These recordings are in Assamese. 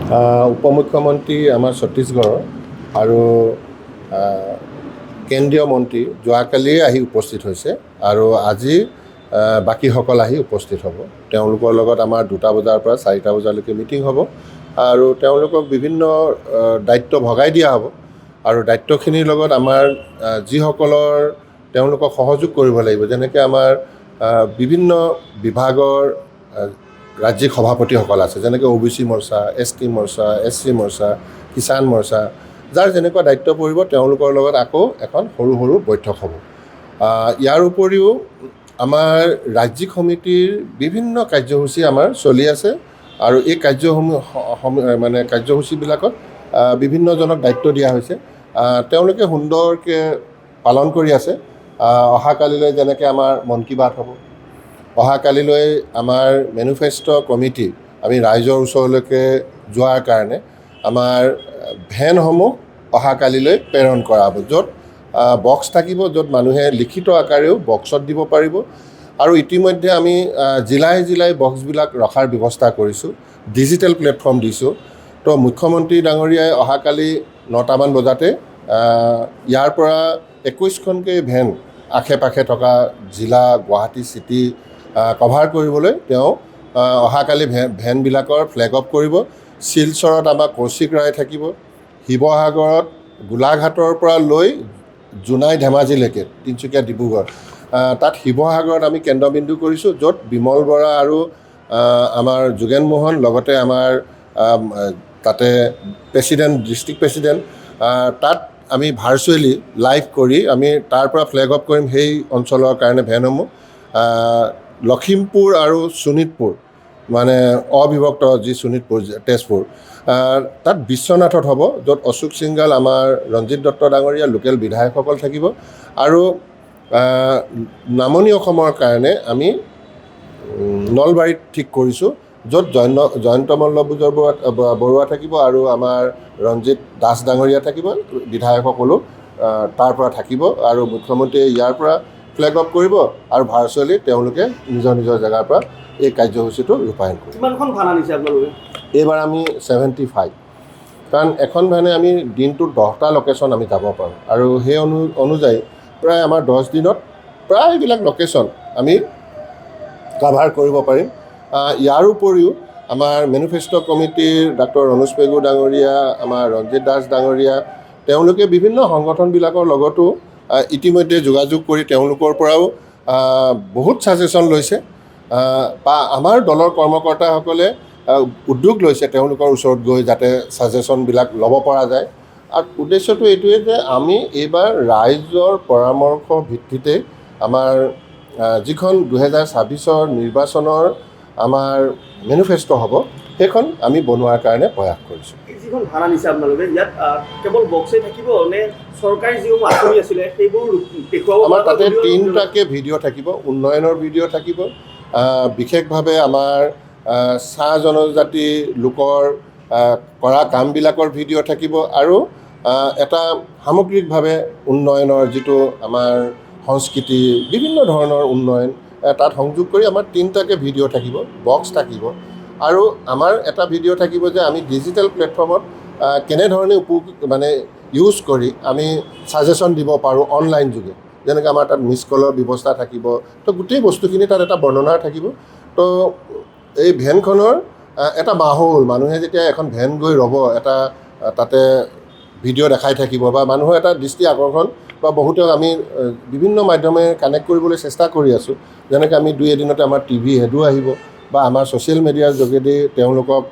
উপমুখ্যমন্ত্ৰী আমাৰ ছত্তীশগড়ৰ আৰু কেন্দ্ৰীয় মন্ত্ৰী যোৱাকালিয়ে আহি উপস্থিত হৈছে আৰু আজি বাকীসকল আহি উপস্থিত হ'ব। তেওঁলোকৰ লগত আমাৰ 2টা বজাৰ পৰা 4টা বজালৈকে মিটিং হ'ব আৰু তেওঁলোকক বিভিন্ন দায়িত্ব ভগাই দিয়া হ'ব আৰু দায়িত্বখিনিৰ লগত আমাৰ যিসকলৰ তেওঁলোকক সহযোগ কৰিব লাগিব, যেনেকৈ আমাৰ বিভিন্ন বিভাগৰ ৰাজ্যিক সভাপতিসকল আছে, যেনেকৈ OBC মৰ্চা, ST মৰ্চা, SC মৰ্চা, কিষাণ মৰ্চা, যাৰ যেনেকুৱা দায়িত্ব পৰিব তেওঁলোকৰ লগত আকৌ এখন সৰু সৰু বৈঠক হ'ব। ইয়াৰ উপৰিও আমাৰ ৰাজ্যিক সমিতিৰ বিভিন্ন কাৰ্যসূচী আমাৰ চলি আছে আৰু এই কাৰ্যসূচীবিলাকত বিভিন্নজনক দায়িত্ব দিয়া হৈছে। তেওঁলোকে সুন্দৰকৈ পালন কৰি আছে। অহাকালিলৈ যেনেকৈ আমাৰ মন কী বাত হ'ব, অহাকালিলৈ আমাৰ মেনিফেষ্টো কমিটি আমি ৰাইজৰ ওচৰলৈকে যোৱাৰ কাৰণে আমাৰ ভেনসমূহ অহাকালিলৈ প্ৰেৰণ কৰা হ'ব, য'ত বক্স থাকিব, য'ত মানুহে লিখিত আকাৰেও বক্সত দিব পাৰিব আৰু ইতিমধ্যে আমি জিলাই জিলাই বক্সবিলাক ৰখাৰ ব্যৱস্থা কৰিছোঁ, ডিজিটেল প্লেটফৰ্ম দিছোঁ। তো মুখ্যমন্ত্ৰী ডাঙৰীয়াই অহাকালি 9টামান বজাতে ইয়াৰ পৰা 21খনকৈ ভেন আশে পাশে থকা জিলা গুৱাহাটী চিটি কভাৰ কৰিবলৈ তেওঁ অহাকালি ভেনবিলাকৰ ফ্লেগ অফ কৰিব। শিলচৰত আমাৰ কৌশিক ৰায় থাকিব, শিৱসাগৰত গোলাঘাটৰ পৰা লৈ জোনাই ধেমাজিলৈকে, তিনিচুকীয়া ডিব্ৰুগড়, তাত শিৱসাগৰত আমি কেন্দ্ৰবিন্দু কৰিছোঁ, য'ত বিমল বৰা আৰু আমাৰ যোগেন মোহন, লগতে আমাৰ তাতে ডিষ্ট্ৰিক্ট প্ৰেছিডেণ্ট, তাত আমি ভাৰ্চুৱেলি লাইভ কৰি আমি তাৰ পৰা ফ্লেগ অফ কৰিম সেই অঞ্চলৰ কাৰণে ভেনসমূহ। লখিমপুৰ আৰু শোণিতপুৰ, মানে অবিভক্ত যি শোণিতপুৰ, তেজপুৰ, তাত বিশ্বনাথত হ'ব, য'ত অশোক সিংগাল, আমাৰ ৰঞ্জিত দত্ত ডাঙৰীয়া, লোকেল বিধায়কসকল থাকিব আৰু নামনি অসমৰ কাৰণে আমি নলবাৰীত ঠিক কৰিছোঁ, য'ত জয়ন্ত মল্লভোজৰ বৰুৱা থাকিব আৰু আমাৰ ৰঞ্জিত দাস ডাঙৰীয়া থাকিব, বিধায়কসকলো তাৰ পৰা থাকিব আৰু মুখ্যমন্ত্ৰীয়ে ইয়াৰ পৰা ফ্লেগ অফ কৰিব আৰু ভাৰ্চুৱেলি তেওঁলোকে নিজৰ নিজৰ জেগাৰ পৰা এই কাৰ্যসূচীটো ৰূপায়ণ কৰিব। কিমানখন ভান আনিছে আপোনালোকে? এইবাৰ আমি 75, কাৰণ এখন ভেনে আমি দিনটোত 10টা লোকেশ্যন আমি যাব পাৰোঁ আৰু সেই অনুযায়ী প্ৰায় আমাৰ 10 দিনত প্ৰায়বিলাক লোকেশ্যন আমি কাভাৰ কৰিব পাৰিম। ইয়াৰ উপৰিও আমাৰ মেনিফেষ্টো কমিটিৰ ডক্টৰ ৰনোজ পেগু ডাঙৰীয়া, আমাৰ ৰঞ্জিত দাস ডাঙৰীয়া, তেওঁলোকে বিভিন্ন সংগঠনবিলাকৰ লগতো ইতিমধ্যে যোগাযোগ কৰি তেওঁলোকৰ পৰাও বহুত ছাজেশ্যন লৈছে বা আমাৰ দলৰ কৰ্মকৰ্তাসকলে উদ্যোগ লৈছে তেওঁলোকৰ ওচৰত গৈ যাতে ছাজেশ্যনবিলাক ল'ব পৰা যায়। আৰু উদ্দেশ্যটো এইটোৱে যে আমি এইবাৰ ৰাইজৰ পৰামৰ্শ ভিত্তিতে আমাৰ যিখন 2026 নিৰ্বাচনৰ আমাৰ মেনিফেষ্টো হ'ব, সেইখন আমি বনোৱাৰ কাৰণে প্ৰয়াস কৰিছোঁ। যিখন ভান আনিছে আপোনালোকে, ইয়াত কেৱল বক্সেই থাকিব নে চৰকাৰী যিসমূহ আঁচনি আছিলে সেইবোৰ দেখুৱাব? আমাৰ তাতে 3টাকৈ ভিডিঅ' থাকিব, উন্নয়নৰ ভিডিঅ' থাকিব, বিশেষভাৱে আমাৰ চাহ জনজাতি লোকৰ কৰা কামবিলাকৰ ভিডিঅ' থাকিব আৰু এটা সামগ্ৰিকভাৱে উন্নয়নৰ যিটো আমাৰ সংস্কৃতি, বিভিন্ন ধৰণৰ উন্নয়ন তাত সংযোগ কৰি আমাৰ 3টাকৈ ভিডিঅ' থাকিব, বক্স থাকিব আৰু আমাৰ এটা ভিডিঅ' থাকিব যে আমি ডিজিটেল প্লেটফৰ্মত কেনেধৰণে ইউজ কৰি আমি ছাজেশ্যন দিব পাৰোঁ অনলাইন যোগে, যেনেকৈ আমাৰ তাত মিছ কলৰ ব্যৱস্থা থাকিব। তো গোটেই বস্তুখিনি তাত এটা বৰ্ণনা থাকিব। তো এই ভেনখনৰ এটা মাহৌল, মানুহে যেতিয়া এখন ভেন গৈ ৰ'ব, এটা তাতে ভিডিঅ' দেখাই থাকিব বা মানুহৰ এটা দৃষ্টি আকৰ্ষণ বা বহুতক আমি বিভিন্ন মাধ্যমে কানেক্ট কৰিবলৈ চেষ্টা কৰি আছোঁ, যেনেকৈ আমি 2 এদিনতে আমাৰ TV হেডো আহিব বা আমাৰ ছ'চিয়েল মিডিয়াৰ যোগেদি তেওঁলোকক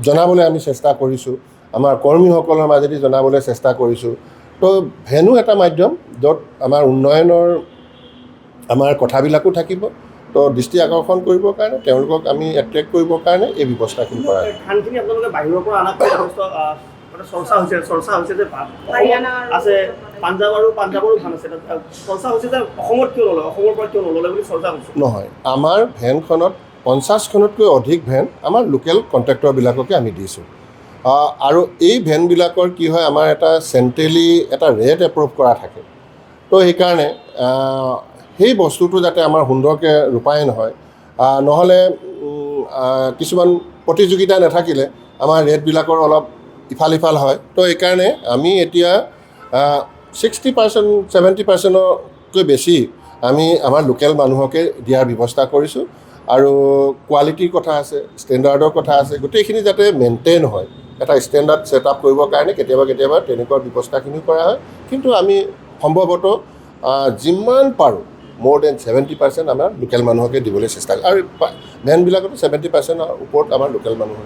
জনাবলৈ আমি চেষ্টা কৰিছোঁ, আমাৰ কৰ্মীসকলৰ মাজেদি জনাবলৈ চেষ্টা কৰিছোঁ। তো ভেনো এটা মাধ্যম য'ত আমাৰ উন্নয়নৰ আমাৰ কথাবিলাকো থাকিব। তো দৃষ্টি আকৰ্ষণ কৰিবৰ কাৰণে, তেওঁলোকক আমি এট্ৰেক্ট কৰিবৰ কাৰণে এই ব্যৱস্থাখিনি কৰা ধানখিনি আপোনালোকে বাহিৰৰ পৰা অনাতকৈ যথেষ্ট চৰ্চা হৈছে যে আছে পাঞ্জাৱৰো ধান আছে, চৰ্চা হৈছে যে অসমত কিয় নলয়, অসমৰ পৰা কিয় নল'লে বুলি চৰ্চা হৈছে। নহয়, আমাৰ ভেনখনত 50খনতকৈ অধিক ভেন আমাৰ লোকেল কণ্ট্ৰেক্টৰবিলাককে আমি দিছোঁ আৰু এই ভেনবিলাকৰ কি হয়, আমাৰ এটা চেণ্ট্ৰেলি এটা ৰেট এপ্ৰুভ কৰা থাকে। তো সেইকাৰণে সেই বস্তুটো যাতে আমাৰ সুন্দৰকৈ ৰূপায়ণ হয়, নহ'লে কিছুমান প্ৰতিযোগিতা নাথাকিলে আমাৰ ৰেটবিলাকৰ অলপ ইফাল সিফাল হয় তো এইকাৰণে আমি এতিয়া 60% 70%তকৈ বেছি আমি আমাৰ লোকেল মানুহকে দিয়াৰ ব্যৱস্থা কৰিছোঁ আৰু কোৱালিটিৰ কথা আছে ষ্টেণ্ডাৰ্ডৰ কথা আছে গোটেইখিনি যাতে মেইনটেইন হয় এটা ষ্টেণ্ডাৰ্ড ছেট আপ কৰিবৰ কাৰণে কেতিয়াবা তেনেকুৱা ব্যৱস্থাখিনিও কৰা হয় কিন্তু আমি সম্ভৱতঃ যিমান পাৰোঁ more than 70% আমাৰ লোকেল মানুহকে দিবলৈ চেষ্টা কৰোঁ আৰু ভেনবিলাকতো 70% ওপৰত আমাৰ লোকেল মানুহ